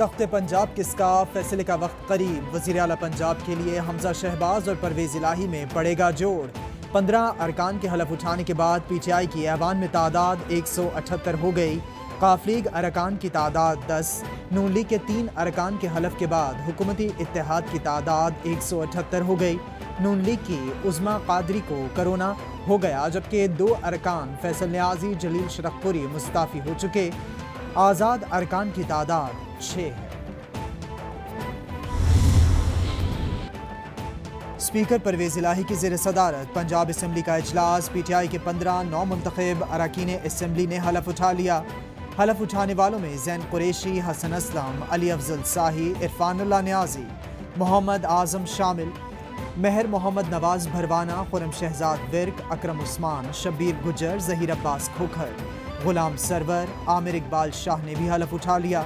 तख्त पंजाब किसका, फैसले का वक्त करीब। वज़ीर आला पंजाब के लिए हमजा शहबाज और परवेज इलाही में पड़ेगा जोड़। 15 अरकान के हलफ उठाने के बाद PTI की ऐवान में तादाद 178 हो गई। काफलीग अरकान की तादाद 10। नून लीग के 3 अरकान के हलफ के बाद हुकूमती इत्तेहाद की तादाद 178 हो गई। नून लीग की उज़मा कादरी को कोरोना हो गया, जबकि 2 अरकान फैसल न्याजी, जलील शरफपुरी मुस्ताफ़ी हो चुके। आज़ाद अरकान की तादाद 6 है। स्पीकर परवेज इलाही की ज़ेर सदारत पंजाब असम्बली का इजलास। PTI के 15 नौ मुंतखब अरकान असम्बली ने हलफ उठा लिया। हलफ उठाने वालों में ज़ैन कुरैशी, हसन असलम, अली अफजल शाही, इरफानुल्लाह न्याजी, मोहम्मद आज़म शामिल। मेहर मोहम्मद नवाज भरवाना, खुरम शहजाद विर्क, अकरम उस्मान, शब्बीर गुजर, ज़हीर अब्बास खोखर, गुलाम सरवर, आमिर इकबाल शाह ने भी हलफ उठा लिया।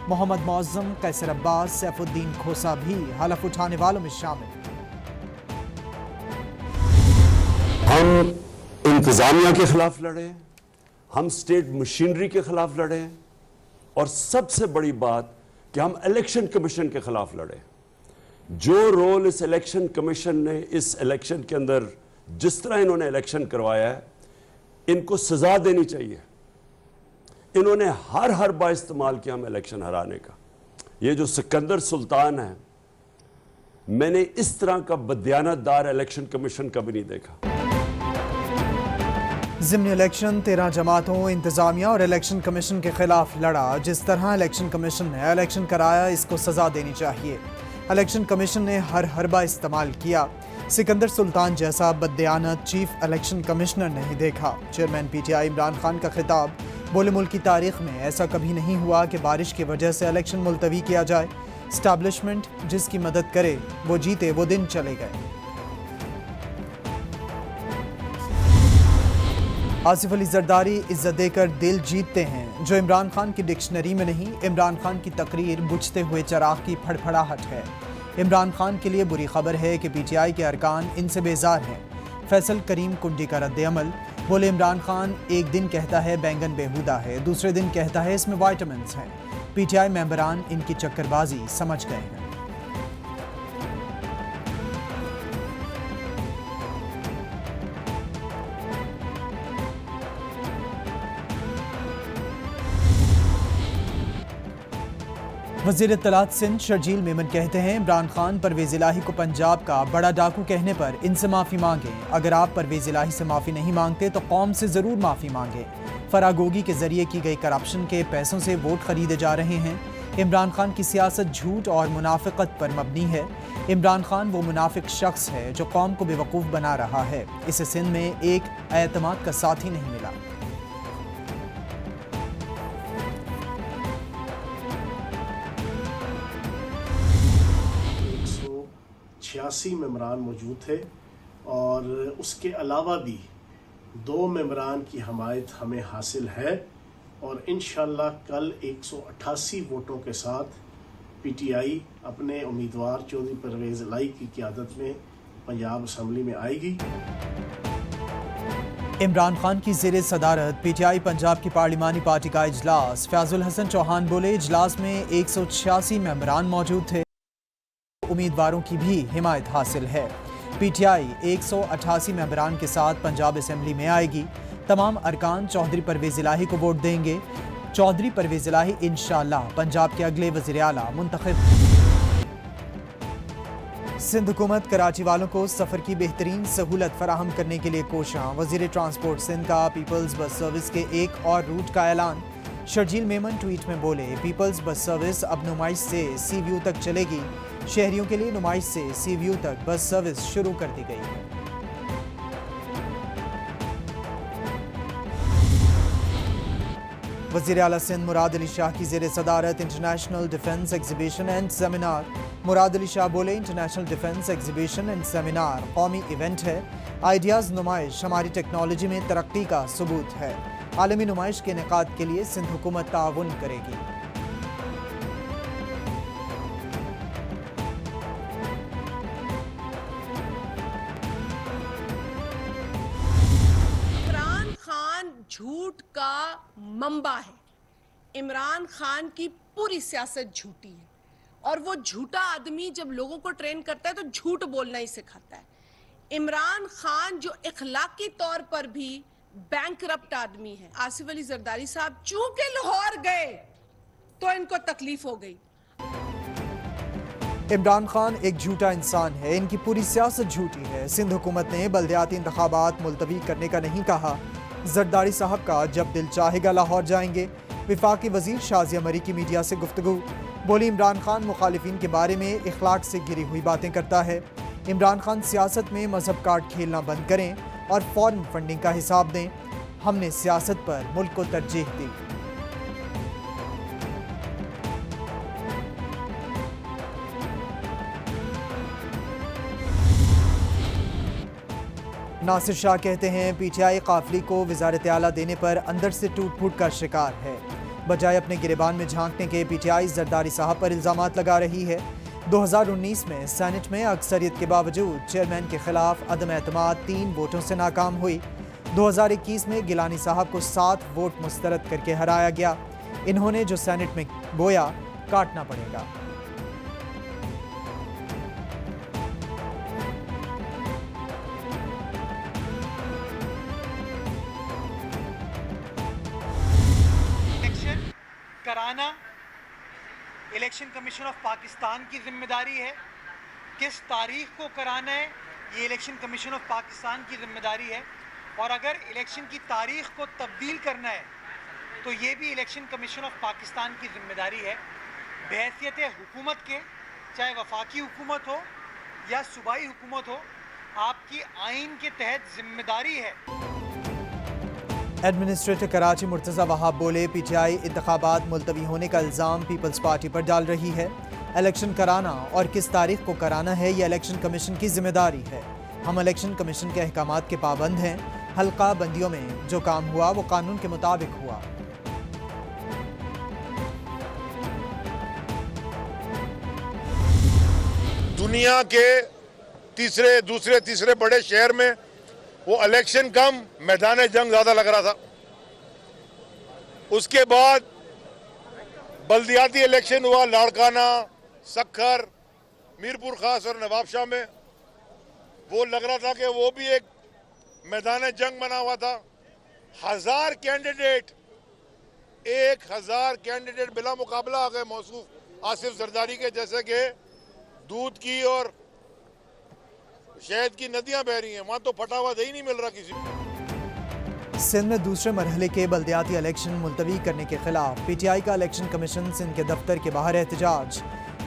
मोहम्मद मौज़म, कैसर अब्बास, सैफुद्दीन खोसा भी हलफ उठाने वालों में शामिल। हम इंतजामिया के खिलाफ लड़े, हम स्टेट मशीनरी के खिलाफ लड़े, और सबसे बड़ी बात कि हम इलेक्शन कमीशन के खिलाफ लड़े। जो रोल इस इलेक्शन कमीशन ने इस इलेक्शन के अंदर, जिस तरह इन्होंने इलेक्शन करवाया है, इनको सजा देनी चाहिए। इन्होंने हर बार इस्तेमाल किया हम इलेक्शन हराने का। ये जो सिकंदर सुल्तान है, मैंने इस तरह का बदयानतदार इलेक्शन कमीशन कभी नहीं देखा। ज़िमनी इलेक्शन 13 जमातों, इंतजामिया और इलेक्शन कमीशन के खिलाफ लड़ा। जिस तरह इलेक्शन कमीशन ने इलेक्शन कराया, इसको सजा देनी चाहिए। इलेक्शन कमीशन ने हर बार इस्तेमाल किया। सिकंदर सुल्तान जैसा बदयानत चीफ इलेक्शन कमिश्नर नहीं देखा। चेयरमैन PTI इमरान खान का खिताब, बोले मुल्क की तारीख में ऐसा कभी नहीं हुआ कि बारिश की वजह से इलेक्शन मुलतवी किया जाए। स्टैब्लिशमेंट जिसकी मदद करे वो जीते, वो दिन चले गए। आसिफ अली जरदारी इज्जत देकर दिल जीतते हैं, जो इमरान खान की डिक्शनरी में नहीं। इमरान खान की तकरीर बुझते हुए चराग की फड़फड़ाहट है। इमरान खान के लिए बुरी खबर है कि PTI के अरकान इनसे बेजार हैं। फैसल करीम कुंडी का रद्द अमल, बोले इमरान खान एक दिन कहता है बैंगन बेहुदा है, दूसरे दिन कहता है इसमें विटामिन्स हैं। PTI मेंबरान इनकी चक्करबाजी समझ गए हैं। वज़ीर इत्तलात सिंध शर्जील मेमन कहते हैं, इमरान खान परवेज इलाही को पंजाब का बड़ा डाकू कहने पर इनसे माफ़ी मांगें। अगर आप परवेज इलाही से माफ़ी नहीं मांगते तो कौम से ज़रूर माफ़ी मांगें। फरागोगी के ज़रिए की गई करप्शन के पैसों से वोट खरीदे जा रहे हैं। इमरान खान की सियासत झूठ और मुनाफिकत पर मबनी है। इमरान खान वो मुनाफिक शख्स है जो कौम को बेवकूफ़ बना रहा है। इसे सिंध में एक एतमाद का साथी नहीं मिला। 86 मेंबरान मौजूद थे और उसके अलावा भी 2 मेंबरान की हमायत हमें हासिल है और इंशाअल्लाह कल 188 वोटों के साथ PTI अपने उम्मीदवार चौधरी परवेज इलाही की क़यादत में पंजाब असम्बली में आएगी। इमरान खान की ज़ेरे सदारत PTI पंजाब की पार्लिमानी पार्टी का इजलास। फयाजुल हसन चौहान बोले, इजलास में 186 मेंबरान मौजूद थे, उम्मीदवारों की भी हिमायत हासिल है। PTI 188 मेंबरान के साथ पंजाब असम्बली में आएगी। तमाम अरकान चौधरी परवेज इलाही को वोट देंगे। चौधरी परवेज इलाही इंशाअल्लाह पंजाब के अगले वज़ीर आला मुंतखब। सिंध हुकूमत कराची वालों को सफ़र की बेहतरीन सहूलत फराहम करने के लिए कोशां। वज़ीर ट्रांसपोर्ट सिंध का पीपल्स बस सर्विस के एक और रूट का ऐलान। शर्जील मेमन ट्वीट में बोले, पीपल्स बस सर्विस अब नुमाइश से सी व्यू तक चलेगी। शहरियों के लिए नुमाइश से सी व्यू तक बस सर्विस शुरू कर दी गई है। वज़ीर आला सिंध मुराद अली शाह की ज़ेरे सदारत international defence exhibition and seminar. Murad Ali Shah बोले, international defence exhibition and seminar कौमी इवेंट है। आइडियाज़ नुमाइश हमारी टेक्नोलॉजी में तरक्की का सबूत है। आलमी नुमाइश के इनेकाद के लिए सिंध हुकूमत ताउन करेगी। झूठ का मंबा है। इमरान खान की पूरी सियासत झूठी है। और वो झूठा आदमी जब लोगों को ट्रेन करता है तो झूठ बोलना ही सिखाता है। इमरान खान जो इखलाकी तौर पर भी बैंकरप्ट आदमी है, आसिफ अली जरदारी साहब चूंकि लाहौर गए तो इनको तकलीफ हो गई। इमरान खान एक झूठा इंसान है, इनकी पूरी सियासत झूठी है। सिंध हुकूमत ने बल्दियाती इंतखाबात मुलतवी करने का नहीं कहा। जरदारी साहब का जब दिल चाहेगा लाहौर जाएंगे। विफाकी वजीर शाजिया मरी की मीडिया से गुफ्तगू, बोली इमरान खान मुखालिफिन के बारे में इखलाक से गिरी हुई बातें करता है। इमरान खान सियासत में मजहब कार्ड खेलना बंद करें और फॉरेन फंडिंग का हिसाब दें। हमने सियासत पर मुल्क को तरजीह दी। नासिर शाह कहते हैं पीटीआई काफिले को वजारत आला देने पर अंदर से टूट फूट का शिकार है। बजाय अपने गिरेबान में झांकने के पीटीआई जरदारी साहब पर इल्जामात लगा रही है। 2019 में सेनेट में अक्सरियत के बावजूद चेयरमैन के खिलाफ अदम एतमाद 3 वोटों से नाकाम हुई। 2021 में गिलानी साहब को 7 वोट मुस्तरद करके हराया गया। इन्होंने जो सेनेट में बोया काटना पड़ेगा। कराना इलेक्शन कमीशन ऑफ पाकिस्तान की जिम्मेदारी है। किस तारीख को कराना है ये इलेक्शन कमीशन ऑफ पाकिस्तान की जिम्मेदारी है। और अगर इलेक्शन की तारीख को तब्दील करना है तो ये भी इलेक्शन कमीशन ऑफ पाकिस्तान की जिम्मेदारी है। बहैसियत हुकूमत के, चाहे वफाकी हुकूमत हो या सूबाई हुकूमत हो, आपकी आइन के तहत जिम्मेदारी है। एडमिनिस्ट्रेटर कराची मुर्तज़ा वहाब बोले पीटीआई इंतखाबात मुलतवी होने का इल्ज़ाम पीपल्स पार्टी पर डाल रही है। इलेक्शन कराना और किस तारीख को कराना है यह इलेक्शन कमीशन की जिम्मेदारी है। हम इलेक्शन कमीशन के अहकामात के पाबंद हैं। हल्का बंदियों में जो काम हुआ वो कानून के मुताबिक हुआ। दुनिया के दूसरे तीसरे बड़े शहर में वो इलेक्शन कम मैदान जंग ज्यादा लग रहा था। उसके बाद बल्दियाती इलेक्शन हुआ लाड़काना, सक्खर, मीरपुर खास और नवाबशाह में। वो लग रहा था कि वो भी एक मैदान जंग बना हुआ था। 1000 कैंडिडेट बिला मुकाबला आ गए मौसूफ आसिफ जरदारी के, जैसे कि दूध की और शहद की नदियां बह रही हैं। वहां तो फटा हुआ दही नहीं मिल रहा किसी को। सिंध में दूसरे मरहले के बल्दियाती इलेक्शन मुलतवी करने के खिलाफ पीटीआई का इलेक्शन कमीशन सिंध के दफ्तर के बाहर एहतजाज,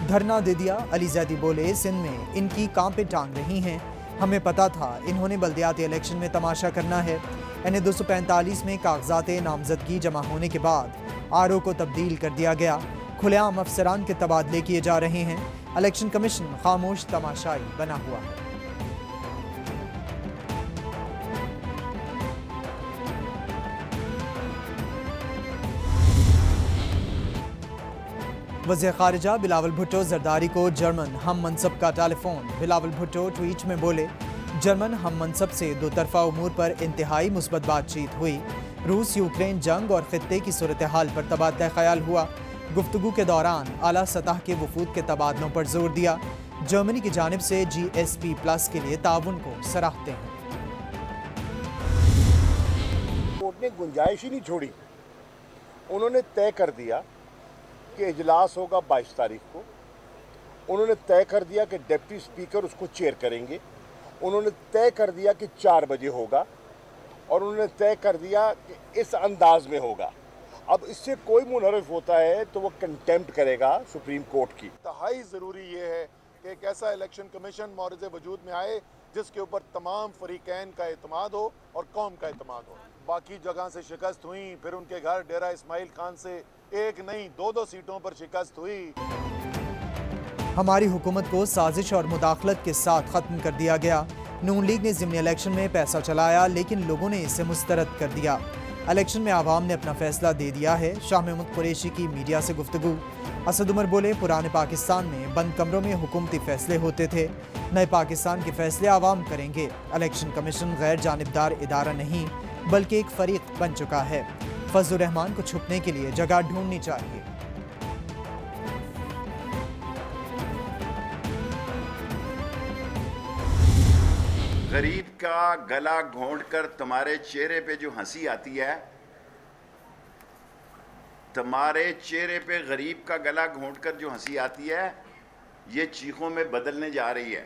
धरना दे दिया। अली जैदी बोले सिंध में इनकी कांपे टांग रही हैं। हमें पता था इन्होंने बल्दियाती इलेक्शन में तमाशा करना है। इन्हें 245 में कागजात नामजदगी जमा होने के बाद आरओ को तब्दील कर दिया गया। खुलेआम अफसरान के तबादले किए जा रहे हैं। इलेक्शन कमीशन खामोश तमाशाई बना हुआ है। वज़ीर ख़ारिजा बिलावल भुट्टो जरदारी को जर्मन हम मनसब का टेलीफोन। बिलावल भुट्टो ट्वीट में बोले जर्मन हम मनसब से दो तरफ़ा उमूर पर इंतहाई मुस्बत बातचीत हुई। रूस यूक्रेन जंग और ख़ित्ते की सूरत हाल पर तबादला ख्याल हुआ। गुफ्तगू के दौरान आला सतह के वफूद के तबादलों पर जोर दिया। जर्मनी की जानिब से GSP+ के लिए ताउन को सराहते हैं। कोर्ट ने गुंजाइश ही नहीं छोड़ी। उन्होंने तय कर दिया कि इजलास होगा 22 तारीख को। उन्होंने तय कर दिया कि डिप्टी स्पीकर उसको चेयर करेंगे। उन्होंने तय कर दिया कि 4 बजे होगा और उन्होंने तय कर दिया कि इस अंदाज में होगा। अब इससे कोई मुनहरफ होता है तो वो कंटेम्प्ट करेगा सुप्रीम कोर्ट की। इंतहाई ज़रूरी ये है कि एक ऐसा इलेक्शन कमीशन मौरज़ वजूद में आए जिसके ऊपर तमाम फरीकैन का एतमाद हो और कौम का एतमाद हो। बाकी जगह से शिकस्त हुई, फिर उनके घर डेरा इस्माइल खान से एक नहीं 2-2 सीटों पर शिकस्त हुई। हमारी हुकूमत को साजिश और मुदाखलत के साथ ख़त्म कर दिया गया। नून लीग ने ज़िमनी इलेक्शन में पैसा चलाया लेकिन लोगों ने इसे मुस्तरद कर दिया। इलेक्शन में आवाम ने अपना फैसला दे दिया है। शाह महमूद कुरैशी की मीडिया से गुफ्तगू। असद उमर बोले पुराने पाकिस्तान में बंद कमरों में हुकूमती फैसले होते थे। नए पाकिस्तान के फैसले आवाम करेंगे। इलेक्शन कमीशन गैर जानिबदार इदारा नहीं बल्कि एक फरीक बन चुका है। फजलुर रहमान को छुपने के लिए जगह ढूंढनी चाहिए। गरीब का गला घोंटकर तुम्हारे चेहरे पे जो हंसी आती है, तुम्हारे चेहरे पे गरीब का गला घोंटकर जो हंसी आती है, ये चीखों में बदलने जा रही है।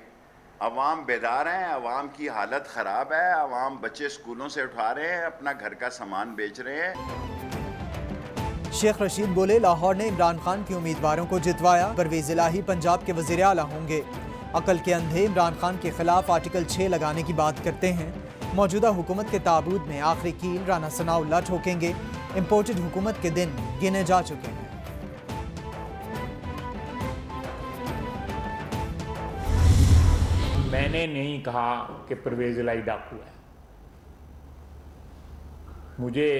अवाम बेदार हैं, अवाम की हालत ख़राब है, अवाम बच्चे स्कूलों से उठा रहे हैं, अपना घर का सामान बेच रहे हैं। शेख रशीद बोले, लाहौर ने इमरान खान के उम्मीदवारों को जितवाया, परवेज इलाही पंजाब के वज़ीर आला होंगे। अकल के अंधे इमरान खान के खिलाफ आर्टिकल 6 लगाने की बात करते हैं। मौजूदा हुकूमत के ताबूत में आखिरी कील राना सनाउल्लाह ठोकेंगे। इम्पोर्टेड हुकूमत के दिन गिने जा चुके हैं। मैंने नहीं कहा कि परवेज इलाही डाकू है। मुझे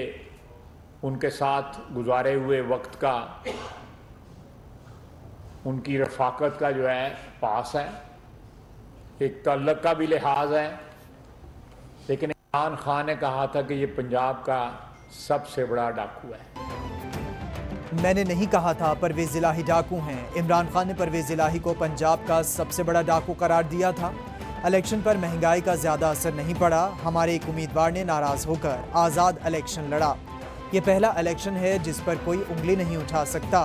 उनके साथ गुजारे हुए वक्त का, उनकी रफाकत का जो है पास है, एक तल्लक का भी लिहाज है। लेकिन इमरान खान ने कहा था कि ये पंजाब का सबसे बड़ा डाकू है। मैंने नहीं कहा था परवेज इलाही डाकू हैं। इमरान खान ने परवेज इलाही को पंजाब का सबसे बड़ा डाकू करार दिया था। इलेक्शन पर महंगाई का ज्यादा असर नहीं पड़ा। हमारे एक उम्मीदवार ने नाराज होकर आज़ाद इलेक्शन लड़ा। ये पहला इलेक्शन है जिस पर कोई उंगली नहीं उठा सकता।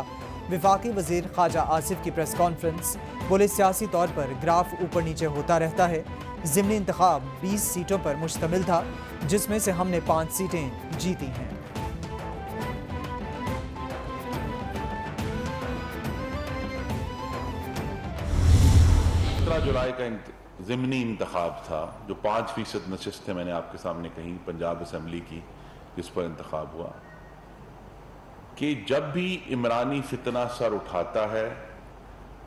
वफाकी वजीर ख्वाजा आसिफ की प्रेस कॉन्फ्रेंस, बोले सियासी तौर पर ग्राफ ऊपर नीचे होता रहता है। ज़िमनी इंतखाब 20 सीटों पर मुश्तमिल था, जिसमें से हमने 5 सीटें जीती हैं। 17 जुलाई का ज़िमनी इंतखाब था, जो 5% नशिस्तें मैंने आपके सामने कही पंजाब असम्बली की, जिस पर इंतखाब हुआ कि जब भी इमरानी फितना सर उठाता है,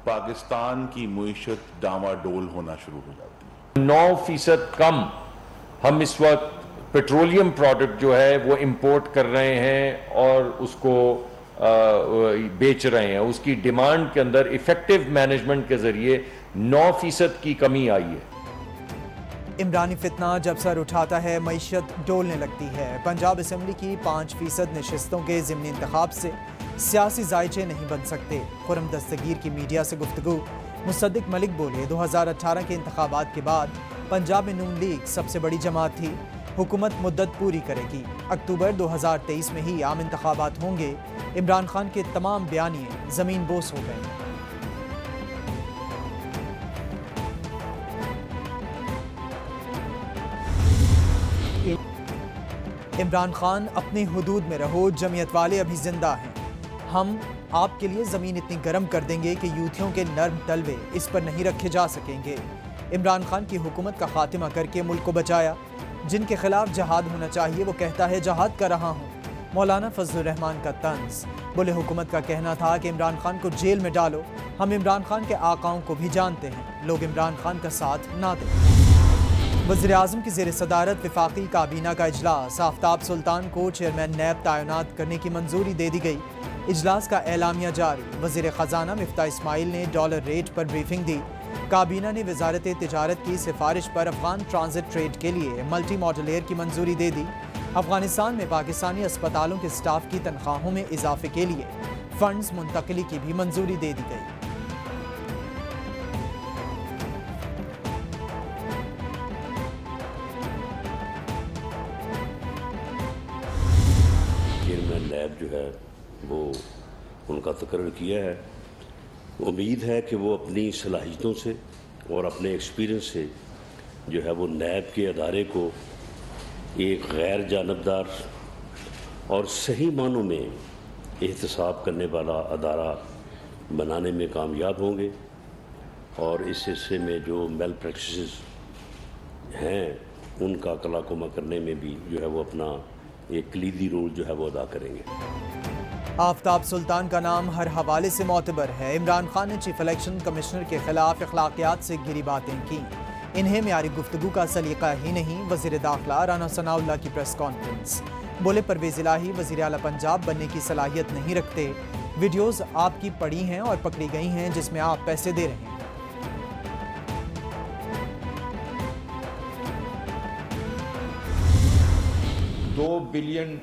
पाकिस्तान की मुईशत डावाडोल होना शुरू हो जाती है। 9% कम हम इस वक्त पेट्रोलियम प्रोडक्ट जो है वो इंपोर्ट कर रहे हैं और उसको बेच रहे हैं। उसकी डिमांड के अंदर इफेक्टिव मैनेजमेंट के जरिए 9% की कमी आई है। इमरानी फितना जब सर उठाता है, मईशत डोलने लगती है। पंजाब असम्बली की 5% नशिस्तों के ज़िमनी इंतखाब से सियासी जायचे नहीं बन सकते। खुरम दस्तगीर की मीडिया से गुफ्तगू, मुसद्दिक मलिक बोले, 2018 के इंतखाबात के बाद पंजाब में नून लीग सबसे बड़ी जमात थी। हुकूमत मुद्दत पूरी करेगी। अक्टूबर 2023 में ही आम इंतखाबात होंगे। इमरान खान के तमाम बयानिए ज़मीन बोस हो गए हैं। इमरान खान, अपनी हुदूद में रहो, जमीयत वाले अभी जिंदा हैं। हम आपके लिए ज़मीन इतनी गर्म कर देंगे कि यूथियों के नर्म तलवे इस पर नहीं रखे जा सकेंगे। इमरान खान की हुकूमत का खात्मा करके मुल्क को बचाया। जिनके खिलाफ जहाद होना चाहिए वो कहता है जहाद कर रहा हूँ। मौलाना फजलुर रहमान का तंज, बोले हुकूमत का कहना था कि इमरान खान को जेल में डालो। हम इमरान खान के आकाओं को भी जानते हैं, लोग इमरान खान का साथ ना दें। वज़ीर आज़म की ज़ेर सदारत वफाकी काबीना का इजलास, आफ्ताब सुल्तान को चेयरमैन नैब तैनात करने की मंजूरी दे दी गई। इजलास का एलामिया जारी। वज़ीर ख़जाना मिफ्ता इस्माइल ने डॉलर रेट पर ब्रीफिंग दी। काबीना ने वजारत तिजारत की सिफारिश पर अफगान ट्रांजिट ट्रेड के लिए मल्टी मॉडल एयर की मंजूरी दे दी। अफगानिस्तान में पाकिस्तानी अस्पतालों के स्टाफ की तनख्वाहों में इजाफे के लिए फंड्स मुंतकली की भी मंजूरी दे दी गई। चेयरमैन नैब जो है वो उनका तकर्र किया है। उम्मीद है कि वो अपनी सलाहियतों से और अपने एक्सपीरियंस से जो है वो नैब के अदारे को एक गैर जानबदार और सही मानों में एहतसाब करने वाला अदारा बनाने में कामयाब होंगे और इस हिस्से में जो मेल प्रैक्टिसेस हैं उनका कलाकुमा करने में भी जो है वो अपना एक कलीदी रोल जो है वो अदा करेंगे। आफ्ताब सुल्तान का नाम हर हवाले से मोतबर है। इमरान खान ने चीफ इलेक्शन कमिश्नर के खिलाफ अखलाकियात से गिरी बातें की। इन्हें म्यारी गुफ्तगू का सलीका ही नहीं। वज़ीर दाखिला राना सनाउल्लाह की प्रेस कॉन्फ्रेंस, बोले परवेज इलाही वज़ीर आला पंजाब बनने की सलाहियत नहीं रखते। वीडियोज़ आपकी पड़ी हैं और पकड़ी गई हैं जिसमें आप पैसे दे रहे हैं। 2 बिलियन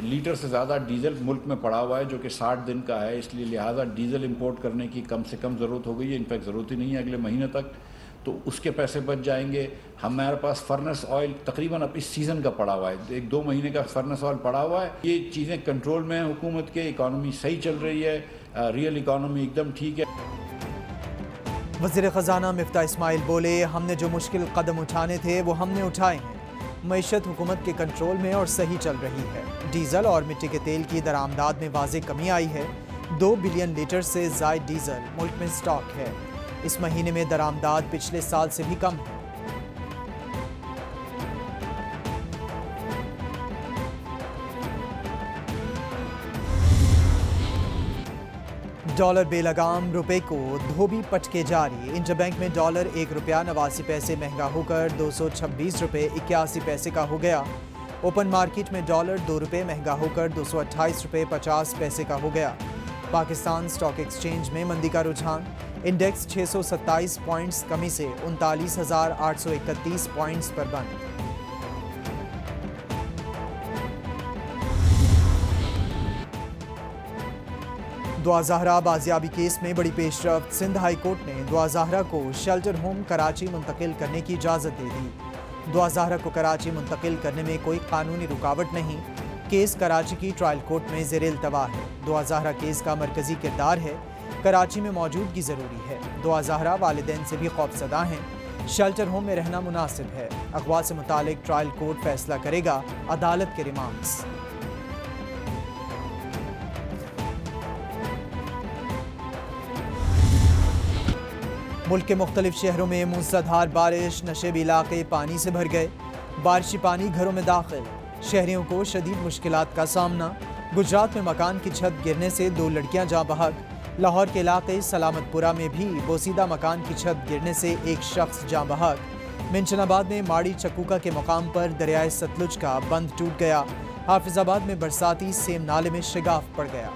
लीटर से ज़्यादा डीजल मुल्क में पड़ा हुआ है जो कि 60 दिन का है। इसलिए लिहाजा डीजल इंपोर्ट करने की कम से कम ज़रूरत हो गई है। इनफैक्ट ज़रूरत ही नहीं है अगले महीने तक। तो उसके पैसे बच जाएंगे। हमारे पास फर्नेस ऑयल तकरीबन अब इस सीज़न का पड़ा हुआ है, 1-2 महीने का फर्नेस ऑयल पड़ा हुआ है। ये चीज़ें कंट्रोल में हैं हुकूमत के, इकॉनमी सही चल रही है, रियल इकॉनमी एकदम ठीक है। वज़ीर ख़जाना मिफ्ता इस्माइल बोले, हमने जो मुश्किल कदम उठाने थे वो हमने उठाए हैं। मईशत हुकूमत के कंट्रोल में और सही चल रही है। डीजल और मिट्टी के तेल की दरामदाद में वाज़ेह कमी आई है। 2 बिलियन लीटर से ज़ायद डीजल मुल्क में स्टॉक है। इस महीने में दरामदाद पिछले साल से भी कम है। डॉलर बेलगाम रुपए को धोबी पटके जारी। इंटरबैंक में डॉलर 1 रुपया 89 पैसे महंगा होकर 226 रुपये 81 पैसे का हो गया। ओपन मार्केट में डॉलर 2 रुपये महंगा होकर 228 रुपये 50 पैसे का हो गया। पाकिस्तान स्टॉक एक्सचेंज में मंदी का रुझान। इंडेक्स 627 पॉइंट्स कमी से 39,831 पॉइंट्स पर बंद। दुआ ज़हरा बाजियाबी केस में बड़ी पेशरफ्त। सिंध हाई कोर्ट ने दुआ ज़हरा को शेल्टर होम कराची मुंतकिल करने की इजाज़त दे दी। दुआ ज़हरा को कराची मुंतकिल करने में कोई कानूनी रुकावट नहीं। केस कराची की ट्रायल कोर्ट में ज़ेर इल्तवा है। दुआ ज़हरा केस का मरकजी किरदार है। कराची में मौजूदगी ज़रूरी है। दुआ ज़हरा वालिदैन से भी खौफज़दा हैं। शेल्टर होम में रहना मुनासिब है। अगवा से मुतालिक ट्रायल कोर्ट फैसला करेगा। अदालत के रिमार्क्स। मुल्क के मुख्तलिफ शहरों में मूसलाधार बारिश, नशेबी इलाके पानी से भर गए। बारिशी पानी घरों में दाखिल, शहरियों को शदीद मुश्किलात का सामना। गुजरात में मकान की छत गिरने से 2 लड़कियां जाँ बहक। लाहौर के इलाके सलामतपुरा में भी बोसीदा मकान की छत गिरने से एक शख्स जाँ बहक। मिंचनाबाद में माड़ी चक्कूका के मकाम पर दरियाए सतलुज का बंद टूट गया। हाफिजाबाद में बरसाती सेम नाले में शिगाफ पड़ गया।